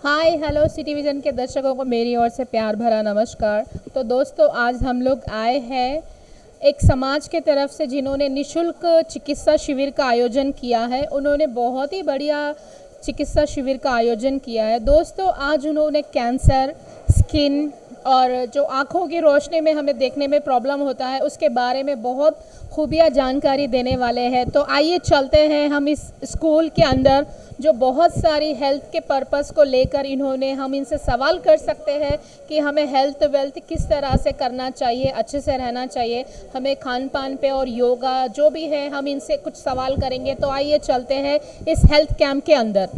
Hi hello city vision के दर्शकों को मेरी ओर से प्यार भरा नमस्कार। तो दोस्तों, आज हम लोग आए हैं एक समाज के तरफ से जिन्होंने निशुल्क चिकित्सा शिविर का आयोजन किया है। उन्होंने बहुत ही बढ़िया चिकित्सा शिविर का आयोजन किया है। दोस्तों, आज उन्होंने कैंसर, स्किन और जो आँखों की रोशनी में हमें देखने में प्रॉब्लम होता है उसके बारे में बहुत खूबिया जानकारी देने वाले हैं। तो आइए चलते हैं हम इस स्कूल के अंदर, जो बहुत सारी हेल्थ के पर्पस को लेकर इन्होंने, हम इनसे सवाल कर सकते हैं कि हमें हेल्थ वेल्थ किस तरह से करना चाहिए, अच्छे से रहना चाहिए, हमें खान पान पे और योगा जो भी है, हम इनसे कुछ सवाल करेंगे। तो आइए चलते हैं इस हेल्थ कैंप के अंदर।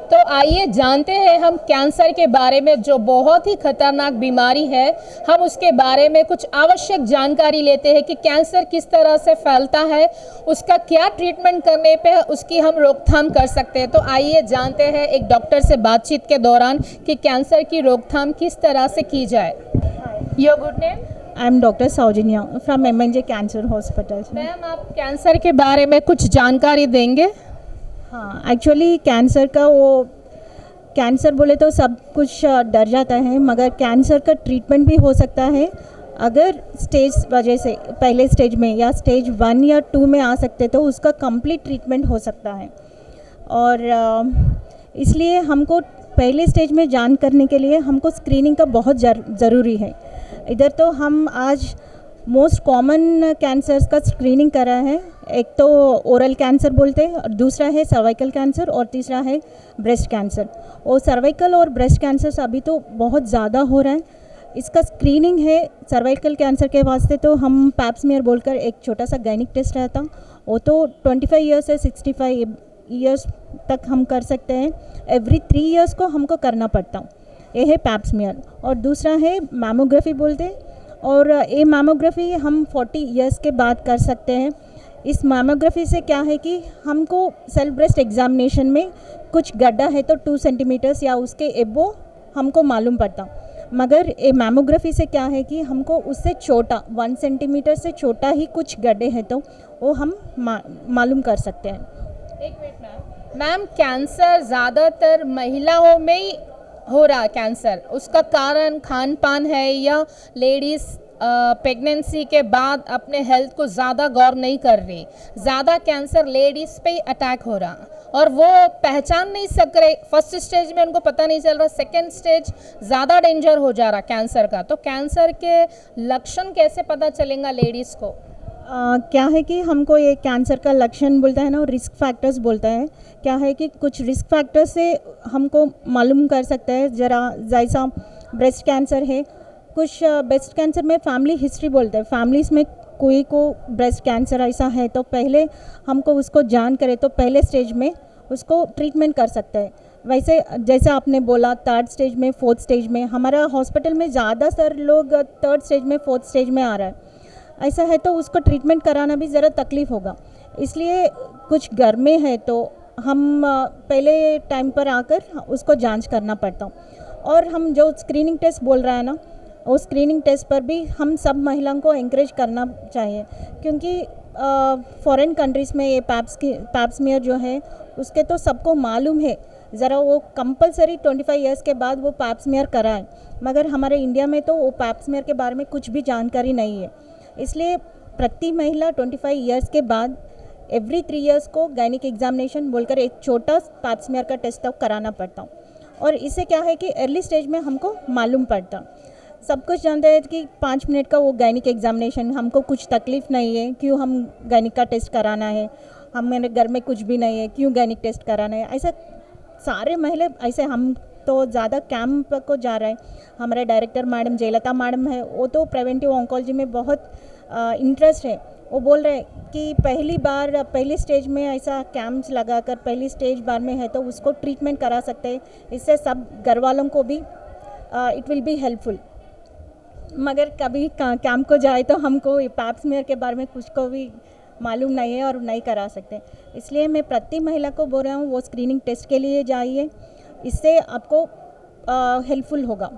तो आइए जानते हैं हम कैंसर के बारे में, जो बहुत ही खतरनाक बीमारी है। हम उसके बारे में कुछ आवश्यक जानकारी लेते हैं कि कैंसर किस तरह से फैलता है, उसका क्या ट्रीटमेंट करने पे उसकी हम रोकथाम कर सकते हैं। तो आइए जानते हैं एक डॉक्टर से बातचीत के दौरान कि कैंसर की रोकथाम किस तरह से की जाए। Your good name? I am doctor Saujanya from MNJ cancer hospital. Ma'am, आप कैंसर के बारे में कुछ जानकारी देंगे? हाँ, एक्चुअली कैंसर बोले तो सब कुछ डर जाता है, मगर कैंसर का ट्रीटमेंट भी हो सकता है अगर स्टेज वजह से पहले स्टेज में या स्टेज 1 या 2 में आ सकते तो उसका कंप्लीट ट्रीटमेंट हो सकता है। और इसलिए हमको पहले स्टेज में जान करने के लिए हमको स्क्रीनिंग का बहुत ज़रूरी है। इधर तो हम आज मोस्ट कॉमन कैंसर्स का स्क्रीनिंग करा है। एक तो ओरल कैंसर बोलते हैं, और दूसरा है सर्वाइकल कैंसर, और तीसरा है ब्रेस्ट कैंसर। और सर्वाइकल और ब्रेस्ट कैंसर अभी तो बहुत ज़्यादा हो रहा है। इसका स्क्रीनिंग है सर्वाइकल कैंसर के वास्ते तो हम पैप्समियर बोलकर एक छोटा सा गायनिक टेस्ट रहता, वो तो 25 ईयर्स से 65 ईयर्स तक हम कर सकते हैं। एवरी 3 ईयर्स को हमको करना पड़ता, ये है पैप्समियर। और दूसरा है मैमोग्राफी बोलते हैं, और ये मैमोग्राफी हम 40 ईयर्स के बाद कर सकते हैं। इस मैमोग्राफी से क्या है कि हमको सेल्फ ब्रेस्ट एग्जामिनेशन में कुछ गड्ढा है तो 2 सेंटीमीटर्स या उसके एबो हमको मालूम पड़ता, मगर ये मैमोग्राफी से क्या है कि हमको उससे छोटा 1 सेंटीमीटर से छोटा ही कुछ गड्ढे हैं तो वो हम मालूम कर सकते हैं। एक मिनट मैम, कैंसर ज़्यादातर महिलाओं में ही हो रहा कैंसर, उसका कारण खान पान है या लेडीज़ प्रेगनेंसी के बाद अपने हेल्थ को ज़्यादा गौर नहीं कर रही? ज़्यादा कैंसर लेडीज़ पे ही अटैक हो रहा और वो पहचान नहीं सक रहे। फर्स्ट स्टेज में उनको पता नहीं चल रहा, सेकेंड स्टेज ज़्यादा डेंजर हो जा रहा कैंसर का। तो कैंसर के लक्षण कैसे पता चलेगा लेडीज़ को? क्या है कि हमको ये कैंसर का लक्षण बोलता है ना, रिस्क फैक्टर्स बोलता है। क्या है कि कुछ रिस्क फैक्टर्स से हमको मालूम कर सकता है, जैसा ब्रेस्ट कैंसर है। कुछ ब्रेस्ट कैंसर में फैमिली हिस्ट्री बोलते हैं, फैमिलीज़ में कोई को ब्रेस्ट कैंसर ऐसा है तो पहले हमको उसको जान करें तो पहले स्टेज में उसको ट्रीटमेंट कर सकते हैं। वैसे जैसे आपने बोला 3rd स्टेज में, 4th स्टेज में, हमारा हॉस्पिटल में ज़्यादातर लोग 3rd स्टेज में, 4th स्टेज में आ रहा है। ऐसा है तो उसको ट्रीटमेंट कराना भी ज़रा तकलीफ़ होगा, इसलिए कुछ घर में है तो हम पहले टाइम पर आकर उसको जांच करना पड़ता। और हम जो स्क्रीनिंग टेस्ट बोल रहा है ना, वो स्क्रीनिंग टेस्ट पर भी हम सब महिलाओं को एंकरेज करना चाहिए, क्योंकि फॉरेन कंट्रीज़ में ये पैप्समियर जो है उसके तो सबको मालूम है, ज़रा वो कंपलसरी 25 ईयर्स के बाद वो पैप्समियर कराएं। मगर हमारे इंडिया में तो वो पैप्समियर के बारे में कुछ भी जानकारी नहीं है, इसलिए प्रति महिला 25 ईयर्स के बाद एवरी 3 ईयर्स को गायनिक एग्जामिनेशन बोलकर एक छोटा पैप्समियर का टेस्ट तक कराना पड़ता। और इससे क्या है कि अर्ली स्टेज में हमको मालूम पड़ता। सब कुछ जानते हैं कि 5 मिनट का वो गायनिक एग्जामिनेशन, हमको कुछ तकलीफ़ नहीं है, क्यों हम गायनिक का टेस्ट कराना है, हमारे घर में कुछ भी नहीं है, क्यों गायनिक टेस्ट कराना है। ऐसा सारे महिला ऐसे, हम तो ज़्यादा कैंप को जा रहे हैं। हमारे डायरेक्टर मैडम जयलता मैडम है, वो तो प्रिवेंटिव ऑन्कोलॉजी में बहुत इंटरेस्ट है। वो बोल रहे कि पहली बार पहली स्टेज में ऐसा कैंप्स लगाकर पहली स्टेज बार में है तो उसको ट्रीटमेंट करा सकते हैं। इससे सब घर वालों को भी इट विल बी हेल्पफुल। मगर कभी कैंप को जाए तो हमको पैप स्मीयर के बारे में कुछ को भी मालूम नहीं है और नहीं करा सकते, इसलिए मैं प्रति महिला को बोल रहा हूँ वो स्क्रीनिंग टेस्ट के लिए जाइए, इससे आपको हेल्पफुल होगा।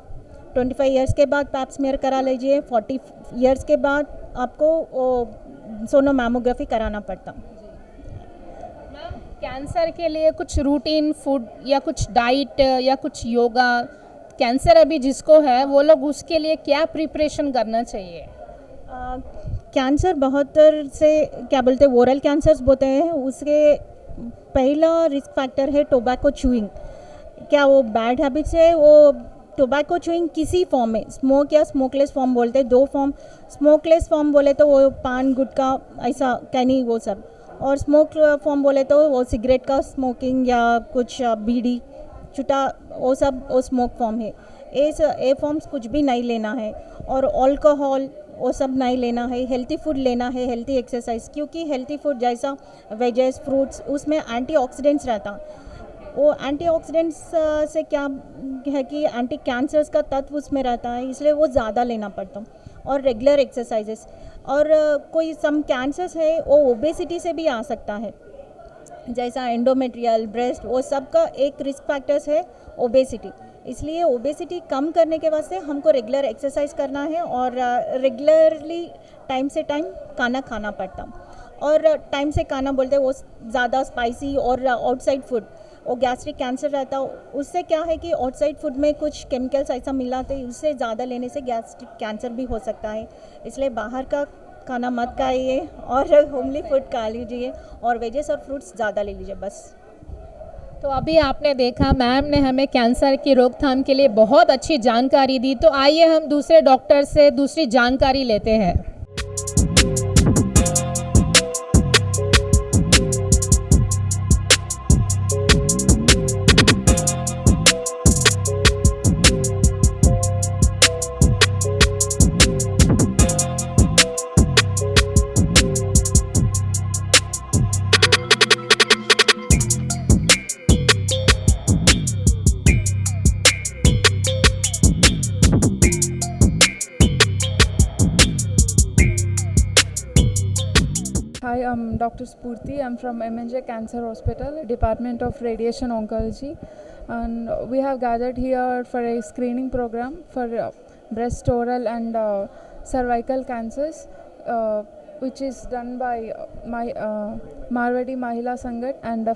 25 इयर्स के बाद पैप स्मीयर करा लीजिए, 40 इयर्स के बाद आपको सोनो मैमोग्राफी कराना पड़ता। कैंसर के लिए कुछ रूटीन फूड या कुछ डाइट या कुछ योगा, कैंसर अभी जिसको है वो लोग उसके लिए क्या प्रिपरेशन करना चाहिए? कैंसर बहुत तरह से क्या बोलते हैं ओरल कैंसर्स बोलते हैं, उसके पहला रिस्क फैक्टर है टोबैको च्यूइंग। क्या वो बैड हैबिट्स है? वो टोबैको च्यूइंग किसी फॉर्म में, स्मोक या स्मोकलेस फॉर्म बोलते हैं, दो फॉर्म। स्मोकलेस फॉर्म बोले तो वो पान गुटखा ऐसा कैनी वो सब, और स्मोक फॉर्म बोले तो वो सिगरेट का स्मोकिंग या कुछ बीड़ी चुटा वो सब वो स्मोक फॉर्म है। ए फॉर्म्स कुछ भी नहीं लेना है, और अल्कोहल वो सब नहीं लेना है। हेल्थी फूड लेना है, हेल्थी एक्सरसाइज, क्योंकि हेल्थी फूड जैसा वेजेस फ्रूट्स उसमें एंटीऑक्सीडेंट्स रहता, वो एंटीऑक्सीडेंट्स से क्या है कि एंटी कैंसर्स का तत्व उसमें रहता है, इसलिए वो ज़्यादा लेना पड़ता। और रेगुलर एक्सरसाइजेस, और कोई सम कैंसर्स है वो ओबेसिटी से भी आ सकता है, जैसा एंडोमेट्रियल, ब्रेस्ट, वो सब का एक रिस्क फैक्टर्स है ओबेसिटी। इसलिए ओबेसिटी कम करने के वास्ते हमको रेगुलर एक्सरसाइज करना है, और रेगुलरली टाइम से टाइम खाना खाना पड़ता। और टाइम से खाना बोलते वो ज़्यादा स्पाइसी और आउटसाइड फूड, वो गैस्ट्रिक कैंसर रहता, उससे क्या है कि आउटसाइड फूड में कुछ केमिकल्स ऐसा मिलाते, उससे ज़्यादा लेने से गैस्ट्रिक कैंसर भी हो सकता है। इसलिए बाहर का खाना मत खाइए और होमली फूड खा लीजिए, और वेजेस और फ्रूट्स ज़्यादा ले लीजिए बस। तो अभी आपने देखा मैम ने हमें कैंसर की रोकथाम के लिए बहुत अच्छी जानकारी दी, तो आइए हम दूसरे डॉक्टर से दूसरी जानकारी लेते हैं। Hi, I'm Dr. Spurti. I'm from MNJ Cancer Hospital, Department of Radiation Oncology, and we have gathered here for a screening program for breast, oral and cervical cancers, which is done by my Marwadi Mahila Sangat and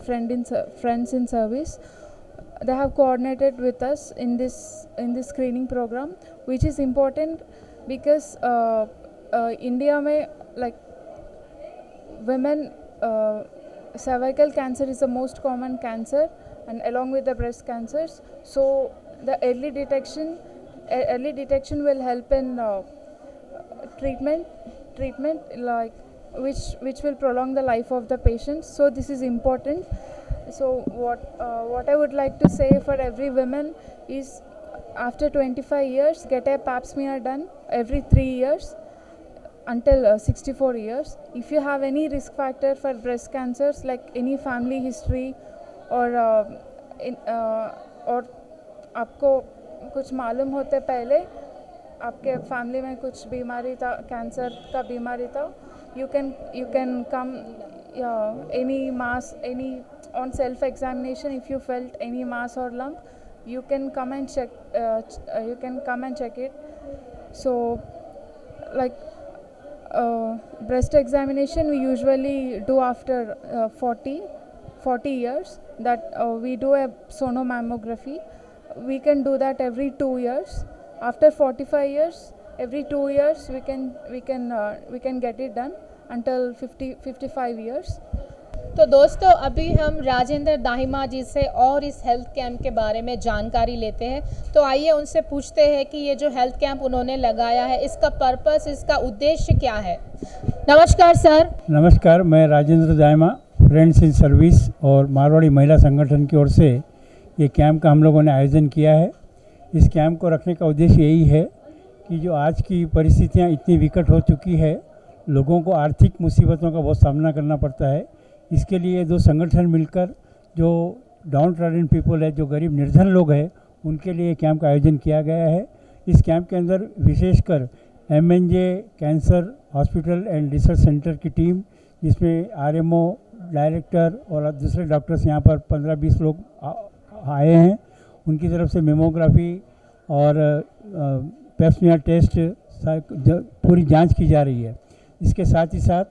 Friends in Service. They have coordinated with us in this screening program, which is important because India mein like women, cervical cancer is the most common cancer, and along with the breast cancers. So the early detection will help in treatment like which will prolong the life of the patient. So this is important. So what I would like to say for every woman is, after 25 years, get a pap smear done every 3 years until 64 years. If you have any risk factor for breast cancers, like any family history और आपको कुछ मालूम होते पहले आपके family में कुछ बीमारी था, कैंसर का बीमारी था, you can come any mass, any on self examination. If you felt any mass or lump, you can come and check it. So like breast examination we usually do after 40 years, that we do a sonomammography. We can do that every 2 years. After 45 years, every 2 years we can get it done until 55 years. तो दोस्तों अभी हम राजेंद्र दाहिमा जी से और इस health camp के बारे में जानकारी लेते हैं। तो आइए उनसे पूछते हैं कि ये जो हेल्थ कैंप उन्होंने लगाया है, इसका पर्पस, इसका उद्देश्य क्या है। नमस्कार सर। नमस्कार, मैं Rajendra Dahima, friends in service और मारवाड़ी महिला संगठन की ओर से ये कैंप का हम लोगों ने आयोजन किया है। इस कैंप को रखने का उद्देश्य यही है कि जो आज की परिस्थितियाँ इतनी विकट हो चुकी है, लोगों को आर्थिक मुसीबतों का बहुत सामना करना पड़ता है। इसके लिए दो संगठन मिलकर जो डाउन ट्रॉडन पीपल है, जो गरीब निर्धन लोग हैं, उनके लिए कैंप का आयोजन किया गया है। इस कैंप के अंदर विशेषकर MNJ cancer hospital and research centre की टीम, जिसमें RMO डायरेक्टर और दूसरे डॉक्टर्स यहाँ पर 15-20 लोग आए हैं, उनकी तरफ से मेमोग्राफी और पेप्समियर टेस्ट पूरी जांच की जा रही है। इसके साथ ही साथ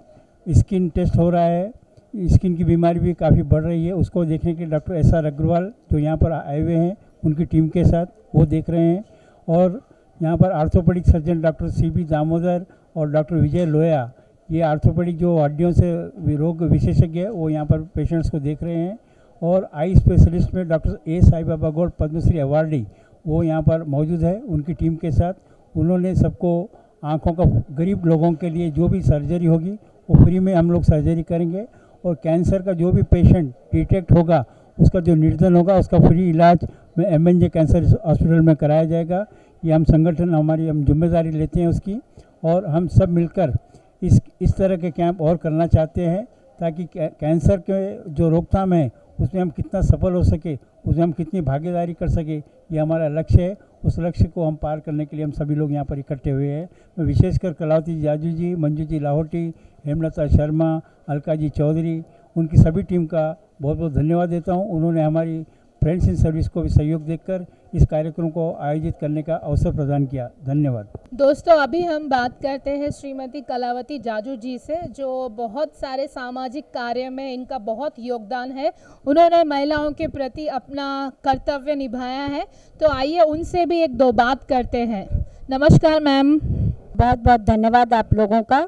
स्किन टेस्ट हो रहा है। स्किन की बीमारी भी काफ़ी बढ़ रही है, उसको देखने के लिए डॉक्टर SR अग्रवाल जो यहाँ पर आए हुए हैं उनकी टीम के साथ वो देख रहे हैं। और यहाँ पर orthopaedic surgeon doctor CB Damodar और डॉक्टर विजय लोया, ये आर्थोपेडिक जो हड्डियों से रोग विशेषज्ञ है, वो यहाँ पर पेशेंट्स को देख रहे हैं। और आई स्पेशलिस्ट में doctor A Sai Baba Goud Padmashri awardee वो यहाँ पर मौजूद है उनकी टीम के साथ। उन्होंने सबको आँखों का, गरीब लोगों के लिए जो भी सर्जरी होगी वो फ्री में हम लोग सर्जरी करेंगे। और कैंसर का जो भी पेशेंट डिटेक्ट होगा उसका जो निर्धन होगा उसका फ्री इलाज में MNJ कैंसर हॉस्पिटल में कराया जाएगा। ये हम संगठन हम जिम्मेदारी लेते हैं उसकी। और हम सब मिलकर इस तरह के कैंप और करना चाहते हैं ताकि कैंसर के जो रोकथाम है उसमें हम कितना सफल हो सके, उसमें हम कितनी भागीदारी कर सके, ये हमारा लक्ष्य है। उस लक्ष्य को हम पार करने के लिए हम सभी लोग यहाँ पर इकट्ठे हुए हैं। मैं विशेषकर कलावती जाजू जी, मंजू जी लाहौटी, हेमलता शर्मा, अलका जी चौधरी, उनकी सभी टीम का बहुत बहुत धन्यवाद देता हूँ। उन्होंने हमारी फ्रेंड्स इन सर्विस को भी सहयोग देकर इस कार्यक्रम को आयोजित करने का अवसर प्रदान किया। धन्यवाद। दोस्तों, अभी हम बात करते हैं श्रीमती कलावती जाजू जी से, जो बहुत सारे सामाजिक कार्य में इनका बहुत योगदान है। उन्होंने महिलाओं के प्रति अपना कर्तव्य निभाया है। तो आइए उनसे भी एक दो बात करते हैं। नमस्कार मैम। बहुत बहुत धन्यवाद आप लोगों का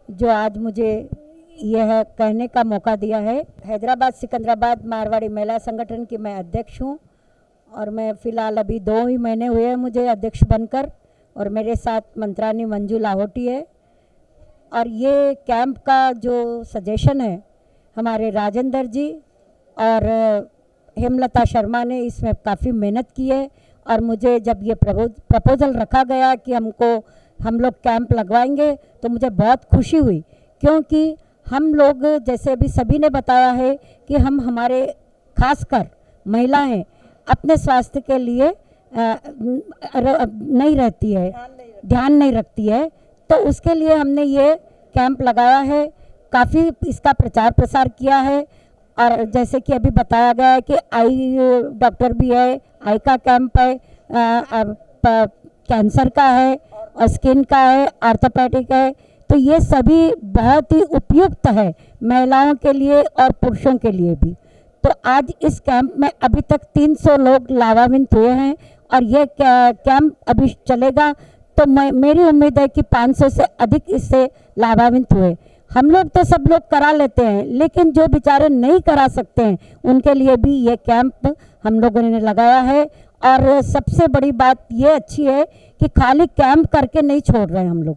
जो आज मुझे यह कहने का मौका दिया है। हैदराबाद सिकंदराबाद मारवाड़ी महिला संगठन की मैं अध्यक्ष हूँ और मैं फ़िलहाल अभी 2 ही महीने हुए हैं मुझे अध्यक्ष बनकर, और मेरे साथ मंत्रानी मंजू लाहौटी है। और ये कैंप का जो सजेशन है हमारे राजेंद्र जी और हेमलता शर्मा ने इसमें काफ़ी मेहनत की है। और मुझे जब ये प्रपोजल रखा गया कि हम लोग कैंप लगवाएंगे तो मुझे बहुत खुशी हुई, क्योंकि हम लोग जैसे अभी सभी ने बताया है कि हमारे खासकर महिलाएं अपने स्वास्थ्य के लिए नहीं रहती है, ध्यान नहीं रखती है। तो उसके लिए हमने ये कैंप लगाया है, काफ़ी इसका प्रचार प्रसार किया है। और जैसे कि अभी बताया गया है कि आई डॉक्टर भी है, आई का कैंप है, कैंसर का है और स्किन का है, आर्थोपेडिक है। तो ये सभी बहुत ही उपयुक्त है महिलाओं के लिए और पुरुषों के लिए भी। तो आज इस कैंप में अभी तक 300 लोग लाभान्वित हुए हैं और ये कैंप अभी चलेगा तो मेरी उम्मीद है कि 500 से अधिक इससे लाभान्वित हुए। हम लोग तो सब लोग करा लेते हैं, लेकिन जो बेचारे नहीं करा सकते हैं उनके लिए भी ये कैंप हम लोगों ने लगाया है। और सबसे बड़ी बात ये अच्छी है कि खाली कैंप करके नहीं छोड़ रहे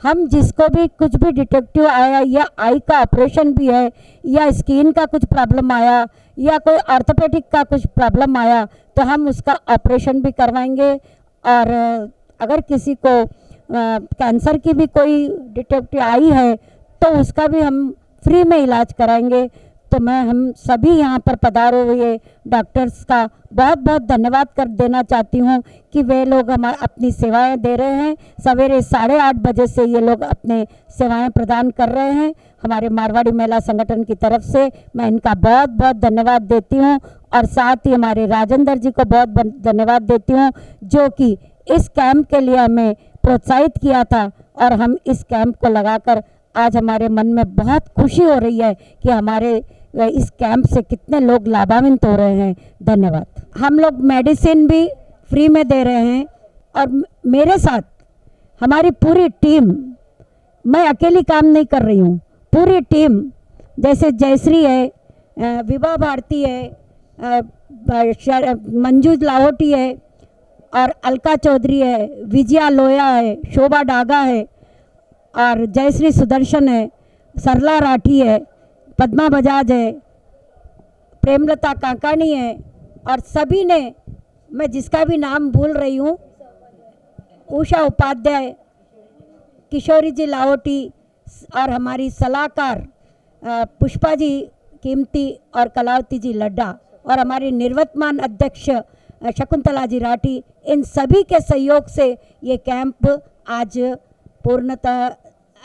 हम जिसको भी कुछ भी डिटेक्टिव आया या आई का ऑपरेशन भी है या स्किन का कुछ प्रॉब्लम आया या कोई ऑर्थोपेडिक का कुछ प्रॉब्लम आया तो हम उसका ऑपरेशन भी करवाएंगे। और अगर किसी को कैंसर की भी कोई डिटेक्टिव आई है तो उसका भी हम फ्री में इलाज कराएंगे। तो हम सभी यहाँ पर पधारे हुए डॉक्टर्स का बहुत बहुत धन्यवाद कर देना चाहती हूँ कि वे लोग अपनी सेवाएं दे रहे हैं। सवेरे 8:30 बजे से ये लोग अपने सेवाएं प्रदान कर रहे हैं। हमारे मारवाड़ी महिला संगठन की तरफ से मैं इनका बहुत बहुत धन्यवाद देती हूँ और साथ ही हमारे राजेंद्र जी को बहुत बहुत धन्यवाद देती हूँ जो कि इस कैंप के लिए हमें प्रोत्साहित किया था। और हम इस कैंप को लगाकर आज हमारे मन में बहुत खुशी हो रही है कि हमारे इस कैंप से कितने लोग लाभान्वित हो रहे हैं। धन्यवाद। हम लोग मेडिसिन भी फ्री में दे रहे हैं और मेरे साथ हमारी पूरी टीम, मैं अकेली काम नहीं कर रही हूँ, पूरी टीम जैसे जयश्री है, विभा भारती है, मंजू लाहौटी है और अलका चौधरी है, विजया लोया है, शोभा डागा है और जयश्री सुदर्शन है, सरला राठी है, पद्मा बजाज है, प्रेमलता काकानी है और सभी ने, मैं जिसका भी नाम भूल रही हूँ, उषा उपाध्याय, किशोरी जी लाहौटी और हमारी सलाहकार पुष्पा जी कीमती और कलावती जी लड्डा और हमारी निर्वतमान अध्यक्ष शकुंतला जी राठी, इन सभी के सहयोग से ये कैंप आज पूर्णतः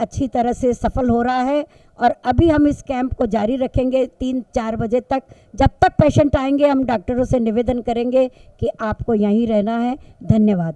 अच्छी तरह से सफल हो रहा है। और अभी हम इस कैंप को जारी रखेंगे 3-4 बजे तक। जब तक पेशेंट आएंगे हम डॉक्टरों से निवेदन करेंगे कि आपको यहीं रहना है। धन्यवाद।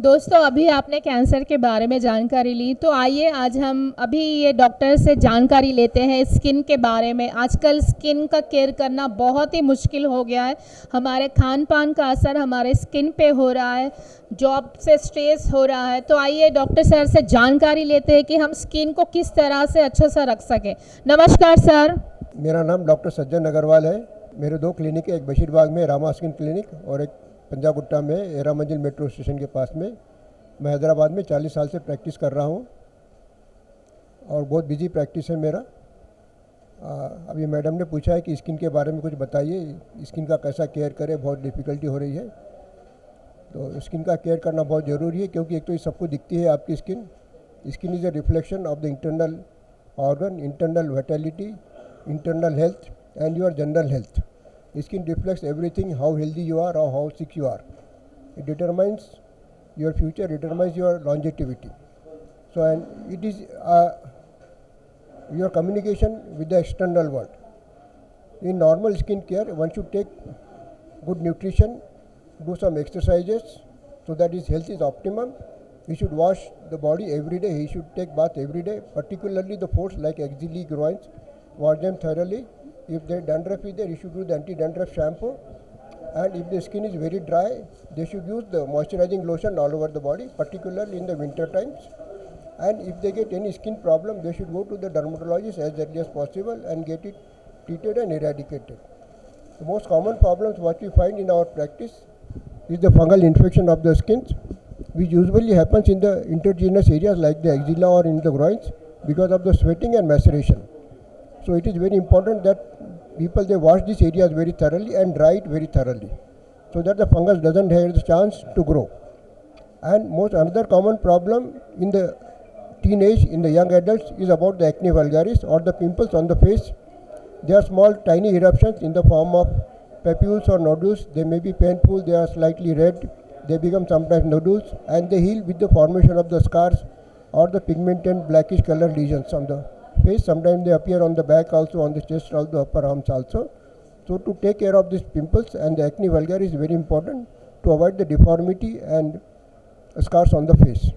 दोस्तों अभी आपने कैंसर के बारे में जानकारी ली, तो आइए आज हम अभी ये डॉक्टर से जानकारी लेते हैं स्किन के बारे में। आजकल स्किन का केयर करना बहुत ही मुश्किल हो गया है। हमारे खान पान का असर हमारे स्किन पे हो रहा है, जॉब से स्ट्रेस हो रहा है। तो आइए डॉक्टर सर से जानकारी लेते हैं कि हम स्किन को किस तरह से अच्छा सा रख सकें। नमस्कार सर। मेरा नाम डॉक्टर सज्जन अग्रवाल है। मेरे 2 क्लिनिक है, एक बशीरबाग में रामा स्किन क्लिनिक और एक पंजागुट्टा में एरा मंजिल मेट्रो स्टेशन के पास में। मैं हैदराबाद में 40 साल से प्रैक्टिस कर रहा हूँ और बहुत बिजी प्रैक्टिस है मेरा। अभी मैडम ने पूछा है कि स्किन के बारे में कुछ बताइए, स्किन का कैसा केयर करें, बहुत डिफ़िकल्टी हो रही है। तो स्किन का केयर करना बहुत ज़रूरी है, क्योंकि एक तो ये सबको दिखती है आपकी skin. Skin is a reflection of the internal organ, internal Vitality, internal health and your general health. Skin reflects everything, how healthy you are or how sick you are. It determines your future, determines your longevity. So, and it is your communication with the external world. In normal skin care, one should take good nutrition, do some exercises so that his health is optimum. He should wash the body every day. He should take bath every day, particularly the folds like axilla, groins. Wash them thoroughly. If the dandruff is there, you should use the anti-dandruff shampoo. And if the skin is very dry, they should use the moisturizing lotion all over the body, particularly in the winter times. And if they get any skin problem, they should go to the dermatologist as early as possible and get it treated and eradicated. The most common problems what we find in our practice is the fungal infection of the skin, which usually happens in the intergenous areas like the axilla or in the groins because of the sweating and maceration. So it is very important that people they wash these areas very thoroughly and dry it very thoroughly, so that the fungus doesn't have the chance to grow. And another common problem in the teenage, in the young adults, is about the acne vulgaris or the pimples on the face. They are small tiny eruptions in the form of papules or nodules. They may be painful, they are slightly red, they become sometimes nodules, and they heal with the formation of the scars or the pigmented blackish colored lesions on the face. Sometimes they appear on the back also, on the chest also, upper arms also. So to take care of these pimples and the acne vulgaris is very important to avoid the deformity and scars on the face.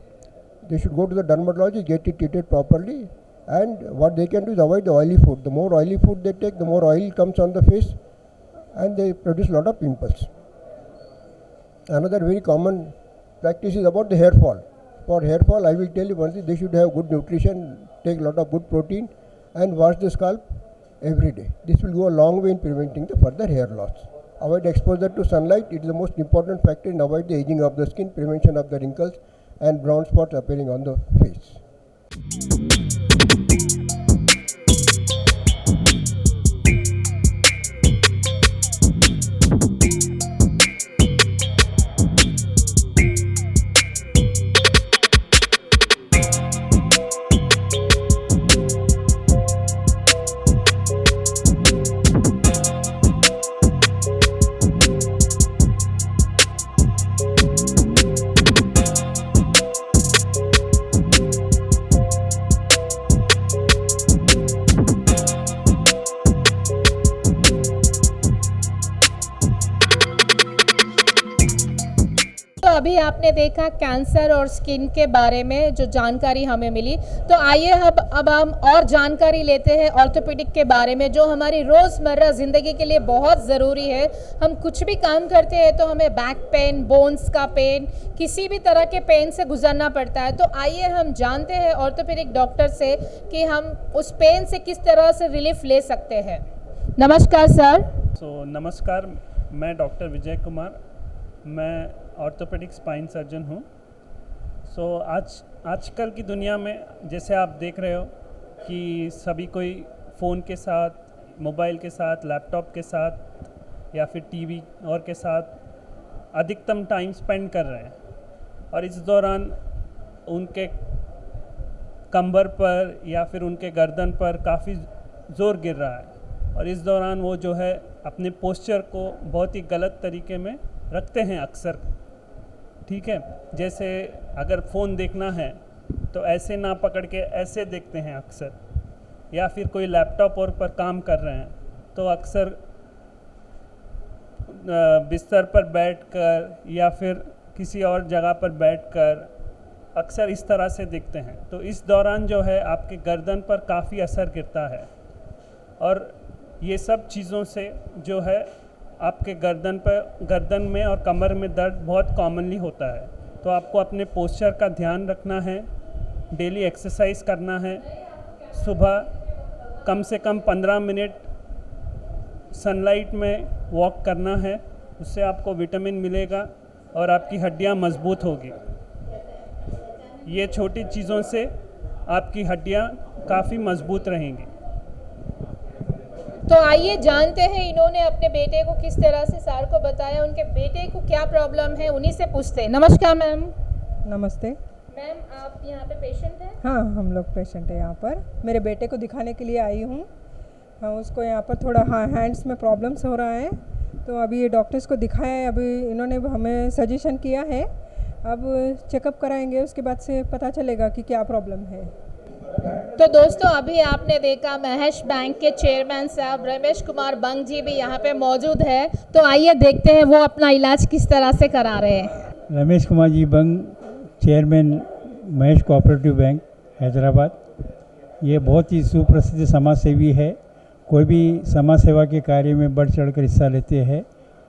They should go to the dermatologist, get it treated properly, and what they can do is avoid the oily food. The more oily food they take, the more oil comes on the face and they produce a lot of pimples. Another very common practice is about the hair fall. For hair fall, I will tell you one thing: they should have good nutrition, take a lot of good protein, and wash the scalp every day. This will go a long way in preventing the further hair loss. Avoid exposure to sunlight. It is the most important factor in avoid the aging of the skin, prevention of the wrinkles and brown spots appearing on the face. अभी आपने देखा cancer और skin के बारे में जो जानकारी हमें मिली, तो आइए अब हम और जानकारी लेते हैं ऑर्थोपेडिक के बारे में, जो हमारी रोज़मर्रा ज़िंदगी के लिए बहुत ज़रूरी है। हम कुछ भी काम करते हैं तो हमें बैक पेन, बोन्स का पेन, किसी भी तरह के पेन से गुजरना पड़ता है। तो आइए हम जानते हैं ऑर्थोपेडिक डॉक्टर से कि हम उस पेन से किस तरह से रिलीफ ले सकते हैं। नमस्कार सर। नमस्कार, मैं डॉक्टर विजय कुमार, मैं ऑर्थोपेडिक स्पाइन सर्जन हूँ। आजकल की दुनिया में जैसे आप देख रहे हो कि सभी कोई फ़ोन के साथ, मोबाइल के साथ, लैपटॉप के साथ या फिर टीवी और के साथ अधिकतम टाइम स्पेंड कर रहे हैं, और इस दौरान उनके कंबर पर या फिर उनके गर्दन पर काफ़ी ज़ोर गिर रहा है, और इस दौरान वो जो है अपने पोस्चर को बहुत ही गलत तरीके में रखते हैं अक्सर। ठीक है, जैसे अगर फ़ोन देखना है तो ऐसे ना पकड़ के ऐसे देखते हैं अक्सर, या फिर कोई लैपटॉप और पर काम कर रहे हैं तो अक्सर बिस्तर पर बैठकर या फिर किसी और जगह पर बैठकर अक्सर इस तरह से देखते हैं। तो इस दौरान जो है आपके गर्दन पर काफ़ी असर गिरता है, और ये सब चीज़ों से जो है आपके गर्दन में और कमर में दर्द बहुत कॉमनली होता है। तो आपको अपने पोस्चर का ध्यान रखना है, डेली एक्सरसाइज करना है, सुबह कम से कम 15 मिनट सनलाइट में वॉक करना है, उससे आपको विटामिन मिलेगा और आपकी हड्डियां मजबूत होगी। ये छोटी चीज़ों से आपकी हड्डियां काफ़ी मजबूत रहेंगी। तो आइए जानते हैं इन्होंने अपने बेटे को किस तरह से सर को बताया, उनके बेटे को क्या प्रॉब्लम है, उन्हीं से पूछते हैं। नमस्कार मैम। नमस्ते मैम, आप यहाँ पे पेशेंट हैं? हाँ, हम लोग पेशेंट हैं यहाँ पर। मेरे बेटे को दिखाने के लिए आई हूँ। हाँ, उसको यहाँ पर थोड़ा हैंड्स में प्रॉब्लम्स हो रहा है, तो अभी ये डॉक्टर्स को दिखाया है। अभी इन्होंने हमें सजेशन किया है, अब चेकअप कराएंगे, उसके बाद से पता चलेगा कि क्या प्रॉब्लम है। तो दोस्तों, अभी आपने देखा महेश बैंक के चेयरमैन साहब रमेश कुमार बंग जी भी यहाँ पे मौजूद है। तो आइए देखते हैं वो अपना इलाज किस तरह से करा रहे हैं। रमेश कुमार जी बंग, chairman Mahesh cooperative bank Hyderabad. ये बहुत ही सुप्रसिद्ध समाज सेवी है, कोई भी समाज सेवा के कार्य में बढ़ चढ़ कर हिस्सा लेते हैं,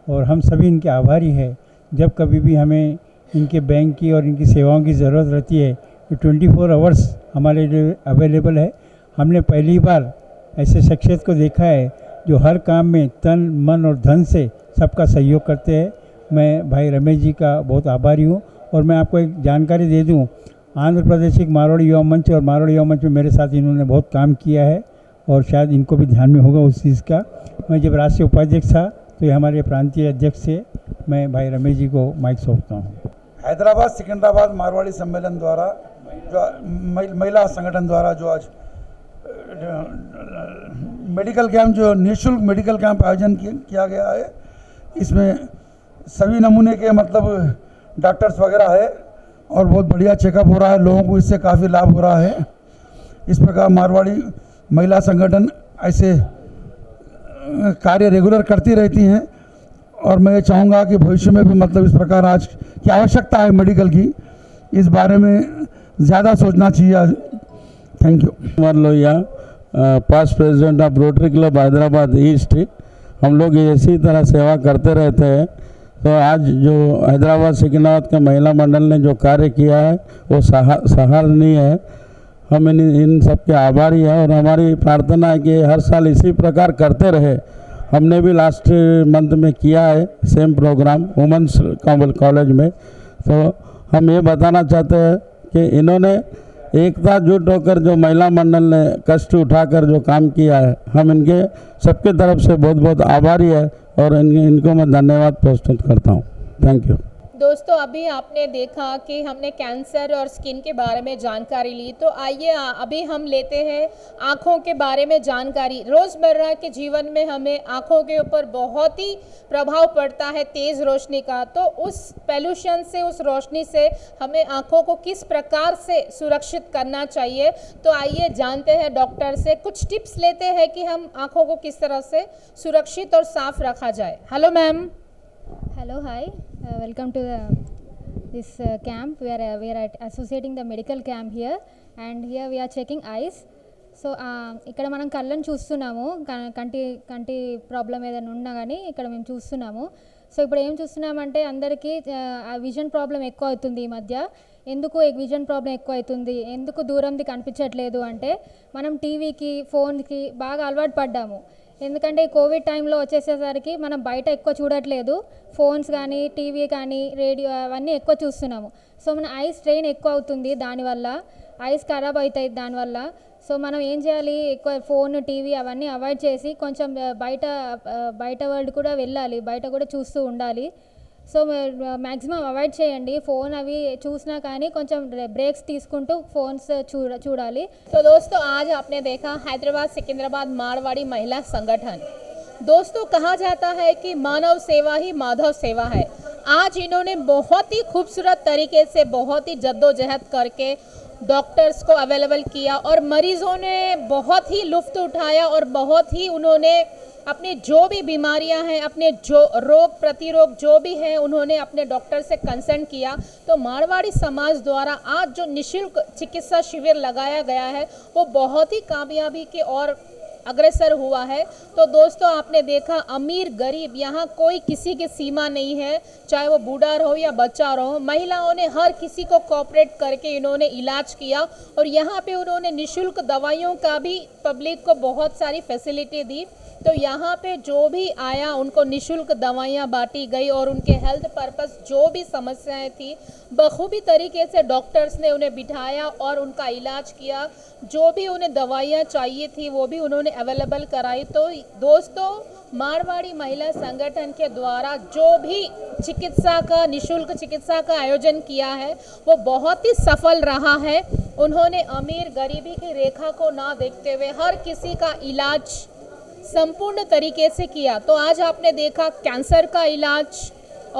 और हम सभी इनके आभारी हैं। जब कभी भी हमें इनके बैंक की और इनकी सेवाओं की ज़रूरत रहती है तो 24 आवर्स हमारे लिए अवेलेबल है। हमने पहली बार ऐसे शख्सियत को देखा है जो हर काम में तन, मन और धन से सबका सहयोग करते हैं। मैं भाई रमेश जी का बहुत आभारी हूँ। और मैं आपको एक जानकारी दे दूँ, आंध्र प्रदेश एक मारवाड़ी युवा मंच, और मारवाड़ी युवा मंच में मेरे साथ इन्होंने बहुत काम किया है, और शायद इनको भी ध्यान में होगा उस चीज़ का। मैं जब राष्ट्रीय उपाध्यक्ष था तो ये हमारे प्रांतीय अध्यक्ष थे। मैं भाई रमेश जी को माइक सौंपता हूँ। हैदराबाद सिकंदराबाद मारवाड़ी सम्मेलन द्वारा, जो महिला संगठन द्वारा जो आज मेडिकल कैंप, जो निःशुल्क मेडिकल कैंप आयोजन किया गया है, इसमें सभी नमूने के मतलब डॉक्टर्स वगैरह है, और बहुत बढ़िया चेकअप हो रहा है। लोगों को इससे काफ़ी लाभ हो रहा है। इस प्रकार मारवाड़ी महिला संगठन ऐसे कार्य रेगुलर करती रहती हैं, और मैं ये चाहूँगा कि भविष्य में भी मतलब इस प्रकार आज की आवश्यकता है मेडिकल की, इस बारे में ज़्यादा सोचना चाहिए। Thank you. Kumar Lohia, past president of rotary club Hyderabad east. हम लोग इसी तरह सेवा करते रहते हैं। तो आज जो हैदराबाद सिकंदराबाद के महिला मंडल ने जो कार्य किया है वो सराहनीय है। हम इन सब के आभारी हैं, और हमारी प्रार्थना है कि हर साल इसी प्रकार करते रहे। हमने भी लास्ट मंथ में किया है सेम प्रोग्राम वुमेंस कॉलेज में। तो हम ये बताना चाहते हैं कि इन्होंने एकता जुट होकर जो महिला मंडल ने कष्ट उठाकर जो काम किया है, हम इनके सबके तरफ से बहुत बहुत आभारी है, और इनको मैं धन्यवाद प्रस्तुत करता हूँ। Thank you. दोस्तों, अभी आपने देखा कि हमने कैंसर और स्किन के बारे में जानकारी ली। तो आइए अभी हम लेते हैं आँखों के बारे में जानकारी। रोज़मर्रा के जीवन में हमें आँखों के ऊपर बहुत ही प्रभाव पड़ता है तेज़ रोशनी का। तो उस पोल्यूशन से, उस रोशनी से हमें आँखों को किस प्रकार से सुरक्षित करना चाहिए, तो आइए जानते हैं डॉक्टर से। कुछ टिप्स लेते हैं कि हम आँखों को किस तरह से सुरक्षित और साफ रखा जाए। Hello ma'am. Hello, hi. Welcome to the this camp. We are associating the medical camp here, and here we are checking eyes. So ఇక్కడ మనం కళ్ళను చూస్తున్నాము, కంటి ప్రాబ్లం ఏదైనా ఉన్నా కానీ ఇక్కడ మేము చూస్తున్నాము. సో ఇప్పుడు ఏం చూస్తున్నామంటే అందరికీ విజన్ ప్రాబ్లం ఎక్కువ అవుతుంది ఈ మధ్య. ఎందుకు విజన్ ప్రాబ్లం ఎక్కువ అవుతుంది, ఎందుకు దూరంది కనిపించట్లేదు అంటే మనం టీవీకి ఫోన్కి బాగా అలవాటు పడ్డాము. ఎందుకంటే కోవిడ్ టైంలో వచ్చేసేసరికి మనం బయట ఎక్కువ చూడట్లేదు, ఫోన్స్ కానీ టీవీ కానీ రేడియో అవన్నీ ఎక్కువ చూస్తున్నాము. సో మన ఐస్ స్ట్రెయిన్ ఎక్కువ అవుతుంది, దానివల్ల ఐస్ ఖరాబ్ అవుతాయి దానివల్ల. సో మనం ఏం చేయాలి, ఎక్కువ ఫోన్ టీవీ అవన్నీ అవాయిడ్ చేసి కొంచెం బయట వరల్డ్ కూడా వెళ్ళాలి, బయట కూడా చూస్తూ ఉండాలి. సో మ్యాక్సిమం అవాయిడ్ చేయండి ఫోన్ అవి చూసినా కానీ కొంచెం బ్रेक्स తీసుకుంటూ फोन्स చూడాలి. तो दोस्तों आज आपने देखा हैदराबाद सिकंदराबाद मारवाड़ी महिला संगठन. दोस्तों कहा जाता है कि मानव सेवा ही माधव सेवा है. आज इन्होंने बहुत ही खूबसूरत तरीके से बहुत ही जद्दोजहद करके डॉक्टर्स को अवेलेबल किया और मरीज़ों ने बहुत ही लुत्फ़ उठाया और बहुत ही उन्होंने अपने जो भी बीमारियां हैं, अपने जो रोग प्रतिरोग जो भी हैं, उन्होंने अपने डॉक्टर से कंसल्ट किया. तो मारवाड़ी समाज द्वारा आज जो निःशुल्क चिकित्सा शिविर लगाया गया है वो बहुत ही कामयाबी के और अग्रसर हुआ है. तो दोस्तों आपने देखा अमीर गरीब यहाँ कोई किसी की सीमा नहीं है, चाहे वो बूढ़ा रहो या बच्चा रहो. महिलाओं ने हर किसी को कोऑपरेट करके इन्होंने इलाज किया और यहाँ पे उन्होंने निःशुल्क दवाइयों का भी पब्लिक को बहुत सारी फैसिलिटी दी. तो यहाँ पे जो भी आया उनको निःशुल्क दवाइयाँ बांटी गई और उनके हेल्थ पर्पस जो भी समस्याएं थी बखूबी तरीके से डॉक्टर्स ने उन्हें बिठाया और उनका इलाज किया. जो भी उन्हें दवाइयाँ चाहिए थी वो भी उन्होंने अवेलेबल कराई. तो दोस्तों मारवाड़ी महिला संगठन के द्वारा जो भी निःशुल्क चिकित्सा का आयोजन किया है वो बहुत ही सफल रहा है. उन्होंने अमीर गरीबी की रेखा को ना देखते हुए हर किसी का इलाज संपूर्ण तरीके से किया. तो आज आपने देखा कैंसर का इलाज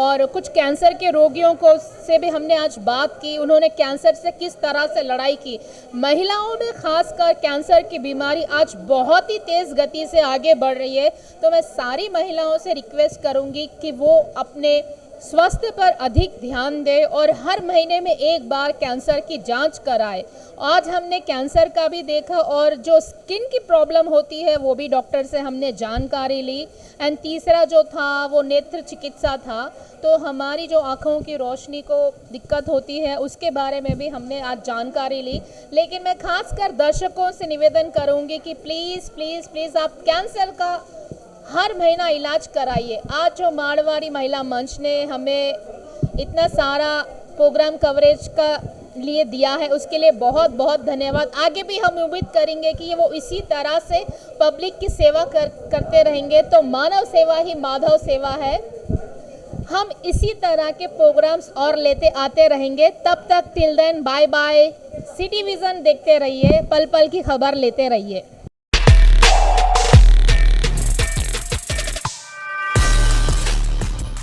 और कुछ कैंसर के रोगियों को से भी हमने आज बात की. उन्होंने कैंसर से किस तरह से लड़ाई की. महिलाओं में खासकर कैंसर की बीमारी आज बहुत ही तेज़ गति से आगे बढ़ रही है. तो मैं सारी महिलाओं से रिक्वेस्ट करूंगी कि वो अपने स्वास्थ्य पर अधिक ध्यान दे और हर महीने में एक बार कैंसर की जांच कराए. आज हमने कैंसर का भी देखा और जो स्किन की प्रॉब्लम होती है वो भी डॉक्टर से हमने जानकारी ली. एंड तीसरा जो था वो नेत्र चिकित्सा था. तो हमारी जो आँखों की रोशनी को दिक्कत होती है उसके बारे में भी हमने आज जानकारी ली. लेकिन मैं खासकर दर्शकों से निवेदन करूँगी कि प्लीज़ प्लीज़ प्लीज़ आप कैंसर का हर महीना इलाज कराइए. आज जो मारवाड़ी महिला मंच ने हमें इतना सारा प्रोग्राम कवरेज का लिए दिया है उसके लिए बहुत बहुत धन्यवाद. आगे भी हम उम्मीद करेंगे कि वो इसी तरह से पब्लिक की सेवा करते रहेंगे. तो मानव सेवा ही माधव सेवा है. हम इसी तरह के प्रोग्राम्स और लेते आते रहेंगे. तब तक till then bye bye. City vision देखते रहिए, पल पल की खबर लेते रहिए.